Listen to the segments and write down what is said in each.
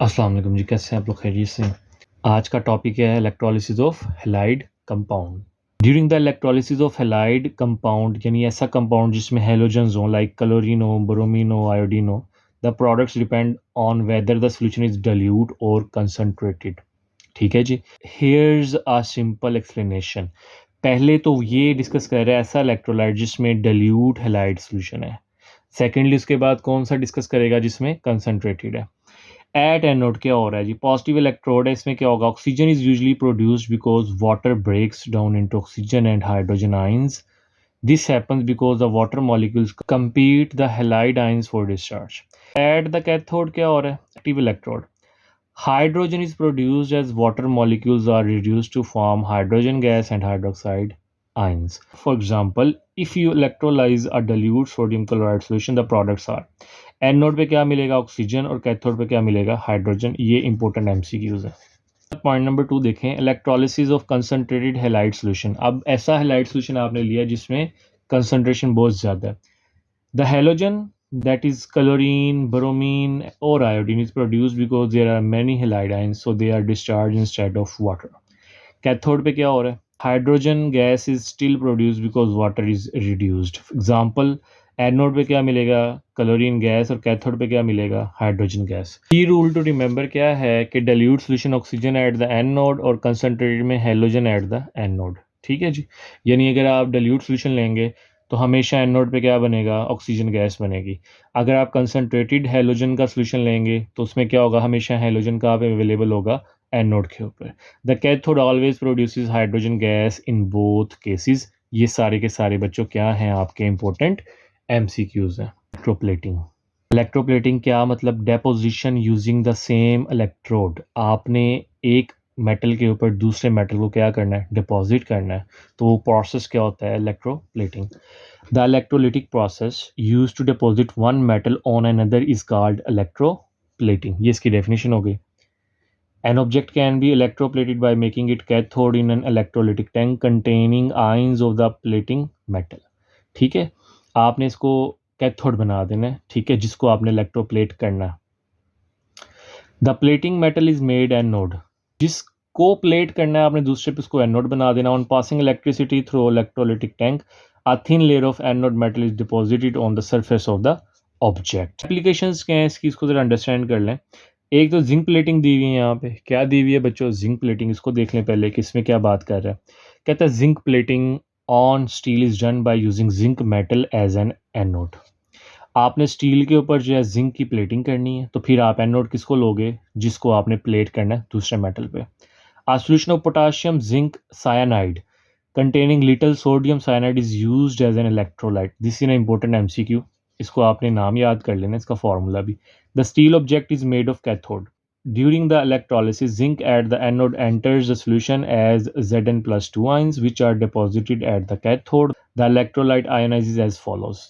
अस्सलाम वालेकुम जी, कैसे हैं आप लोग? खैरियत से हैं? आज का टॉपिक है electrolysis of halide compound. During the electrolysis of halide compound यानी ऐसा कंपाउंड जिसमें हैलोजेंस हों लाइक क्लोरीन हो, ब्रोमीन हो, आयोडीन हो, the products depend on whether the solution is dilute और कंसंट्रेटेड। ठीक है जी। Here's a simple explanation. पहले तो ये डिस्कस कर रहे हैं ऐसा इलेक्ट्रोलाइट जिसमें डाइल्यूट हैलाइड सॉल्यूशन है। सेकेंडली उसके बाद कौन सा डिस्कस करेगा जिसमें कंसंट्रेटेड है। एट एनोड क्या हो रहा है जी? पॉजिटिव इलेक्ट्रोड है, इसमें क्या होगा? Oxygen is usually produced because water breaks down into oxygen and hydrogen ions. This happens because the water molecules compete the halide ions for discharge. At the cathode क्या हो रहा है? Active electrode. Hydrogen is produced as water molecules are reduced to form hydrogen gas and hydroxide ions. For example, if you electrolyze a dilute sodium chloride solution, the products are anode पे क्या मिलेगा? Oxygen, और cathode पे क्या मिलेगा? Hydrogen. ये important MCQs है. Point number 2 देखें, electrolysis of concentrated halide solution. अब ऐसा हैलाइड सॉल्यूशन आपने लिया जिसमें कंसंट्रेशन बहुत ज़्यादा है. The halogen that is chlorine, bromine or iodine is produced because there are many halide ions, so they are discharged instead of water. Cathode पे क्या हो रहा है? Hydrogen gas is still produce because water is reduced. Example, anode पे क्या मिलेगा? Chlorine gas, और cathode पे क्या मिलेगा? Hydrogen gas. की रूल टू रिमेंबर क्या है कि dilute solution oxygen at the anode और कंसंट्रेटेड में हैलोजन एट द एनोड. ठीक है जी. यानी अगर आप डाइल्यूट सॉल्यूशन लेंगे तो हमेशा एनोड पे क्या बनेगा? ऑक्सीजन गैस बनेगी. अगर आप कंसंट्रेटेड हैलोजन का सॉल्यूशन लेंगे तो उसमें क्या होगा? हमेशा हैलोजन का अवेलेबल होगा एनोड के ऊपर. The cathode always produces hydrogen gas in both cases. ये सारे के सारे बच्चों क्या हैं? आपके इंपॉर्टेंट एमसीक्यूज हैं. इलेक्ट्रोप्लेटिंग. इलेक्ट्रोप्लेटिंग क्या मतलब? Deposition using the same electrode. आपने एक मेटल के ऊपर दूसरे मेटल को क्या करना है? डिपॉजिट करना है. तो वो प्रोसेस क्या होता है? Electroplating. The electrolytic process used to deposit one metal on another is called electroplating. ये इसकी डेफिनेशन हो गई. An object can be electroplated by making it cathode in an electrolytic tank containing ions of the plating metal. ठीक है, आपने इसको cathode बना देना है. ठीक है, जिसको आपने इलेक्ट्रोप्लेट करना है. The plating metal is made anode. जिसको प्लेट करना है आपने दूसरे पे उसको एनोड बना देना. On passing electricity through electrolytic tank, a thin layer of anode metal is deposited on the surface of the object. Applications क्या हैं इसकी, इसको जरा अंडरस्टैंड कर लें. एक तो जिंक प्लेटिंग दी हुई है. यहाँ पे क्या दी हुई है बच्चों? Zinc plating. इसको देख लें पहले कि इसमें क्या बात कर रहा है. कहता है zinc plating on steel is done by using zinc metal as an anode. आपने स्टील के ऊपर जो है जिंक की प्लेटिंग करनी है, तो फिर आप एनोड किसको लोगे? जिसको आपने प्लेट करना है दूसरे मेटल पे. A solution of potassium zinc cyanide containing little sodium cyanide is used as an electrolyte. This is an important MCQ. इसको आपने नाम याद कर लेना, इसका फॉर्मूला भी. The steel object is made of cathode. During the electrolysis, zinc at the anode enters the solution as Zn plus 2 ions, which are deposited at the cathode. The electrolyte ionizes as follows.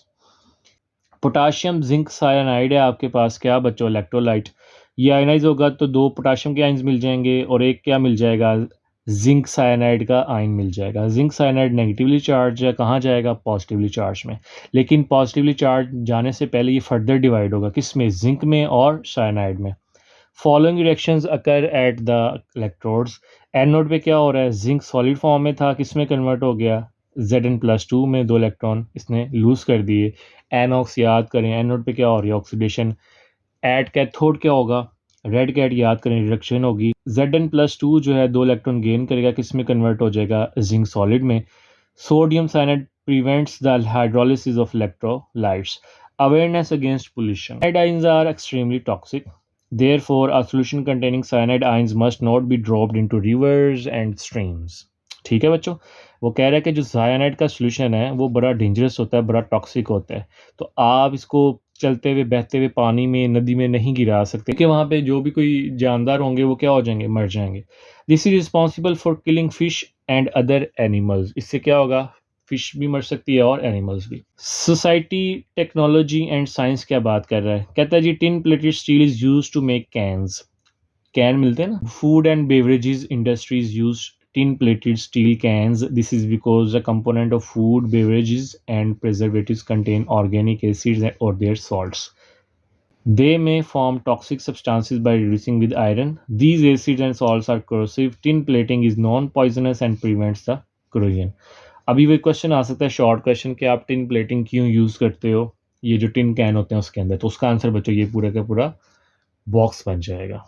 Potassium zinc cyanide है आपके पास. क्या बच्चों? Electrolyte. ये ionise होगा तो दो potassium के ions मिल जाएंगे और एक क्या मिल जाएगा? जिंक साइनाइड का आयन मिल जाएगा. जिंक साइनाइड नेगेटिवली चार्ज है, कहाँ जाएगा? पॉजिटिवली चार्ज में. लेकिन पॉजिटिवली चार्ज जाने से पहले ये फर्दर डिवाइड होगा. किस में? जिंक में और साइनाइड में. Following reactions occur at the electrodes. Anode पे क्या हो रहा है? जिंक सॉलिड फॉर्म में था, किस में कन्वर्ट हो गया? Zn प्लस 2 में. दो इलेक्ट्रॉन इसने लूज कर दिए. एनॉक्स याद करें. एनोड पे क्या हो रही है? ऑक्सीडेशन. एट कैथोड क्या होगा? रेड कैट याद करें, रिडक्शन होगी. Zn प्लस 2 जो है दो इलेक्ट्रॉन गेन करेगा, किस में कन्वर्ट हो जाएगा? जिंक सॉलिड में. Sodium cyanide prevents the hydrolysis of electrolytes. Awareness against pollution. Cyanide ions are extremely toxic. Therefore, a solution containing cyanide ions must not be dropped into rivers and streams. ठीक है बच्चों, वो कह रहा है कि जो साइनाइड का सोल्यूशन है वो बड़ा डेंजरस होता है, बड़ा टॉक्सिक होता है. तो आप इसको चलते हुए बहते हुए पानी में, नदी में नहीं गिरा सकते कि वहाँ पे जो भी कोई जानदार होंगे वो क्या हो जाएंगे? मर जाएंगे. This is responsible for killing fish and other animals. इससे क्या होगा? फिश भी मर सकती है और एनिमल्स भी. सोसाइटी, टेक्नोलॉजी एंड साइंस क्या बात कर रहा है? कहता है जी tin plated steel is use to make cans. Can मिलते हैं ना. Food and beverages industries use tin plated steel cans. This is because the component of food, beverages and preservatives contain organic acids or their salts. They may form toxic substances by reducing with iron. These acids and salts are corrosive. Tin plating is non-poisonous and prevents the corrosion. अभी वो question आ सकता है short question कि आप tin plating क्यों use करते हो ये जो टिन कैन होते हैं उसके अंदर, तो उसका आंसर बच्चों ये पूरा का पूरा बॉक्स बन जाएगा।